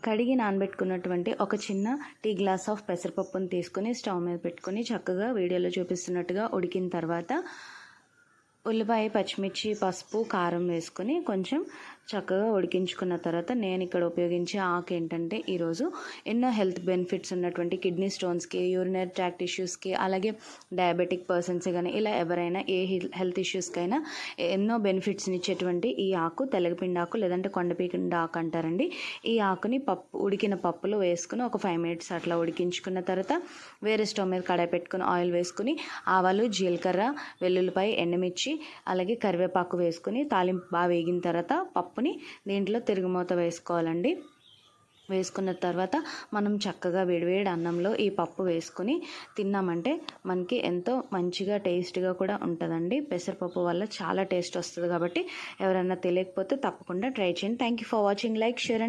కడిగి నానబెట్టుకున్నటువంటి ఒక చిన్న టీ గ్లాస్ ఆఫ్ పెసరపప్పును తీసుకొని స్టవ్ మీద పెట్టుకొని చక్కగా వీడియోలో చూపిస్తున్నట్టుగా ఉడికిన తర్వాత ఉల్లిపాయ, పచ్చిమిర్చి, పసుపు, కారం వేసుకొని కొంచెం చక్కగా ఉడికించుకున్న తర్వాత నేను ఇక్కడ ఉపయోగించే ఆకు ఏంటంటే ఈరోజు ఎన్నో హెల్త్ బెనిఫిట్స్ ఉన్నటువంటి కిడ్నీ స్టోన్స్కి, యూరినరీ ట్రాక్ట్ ఇష్యూస్కి, అలాగే డయాబెటిక్ పర్సన్స్ కానీ ఇలా ఎవరైనా ఏ హెల్త్ ఇష్యూస్కైనా ఎన్నో బెనిఫిట్స్ని ఇచ్చేటువంటి ఈ ఆకు తెలగపిండి ఆకు లేదంటే కొండపీకండి ఆకు అంటారండి. ఈ ఆకుని ఉడికిన పప్పులో వేసుకుని ఒక 5 minutes అట్లా ఉడికించుకున్న తర్వాత వేరే స్టవ్ మీద కడాయి పెట్టుకుని ఆయిల్ వేసుకుని ఆవాలు, జీలకర్ర, వెల్లుల్లిపాయ, ఎండుమిర్చి అలాగే కరివేపాకు వేసుకుని తాలింపు బాగా వేగిన తర్వాత పప్పుని దీంట్లో తిరుగుమూత వేసుకోవాలండి. వేసుకున్న తర్వాత మనం చక్కగా వేడివేడి అన్నంలో ఈ పప్పు వేసుకుని తిన్నామంటే మనకి ఎంతో మంచిగా టేస్ట్గా కూడా ఉంటుందండి. పెసరపప్పు వల్ల చాలా టేస్ట్ వస్తుంది కాబట్టి ఎవరైనా తెలియకపోతే తప్పకుండా ట్రై చేయండి. Thank you for watching. Like, share and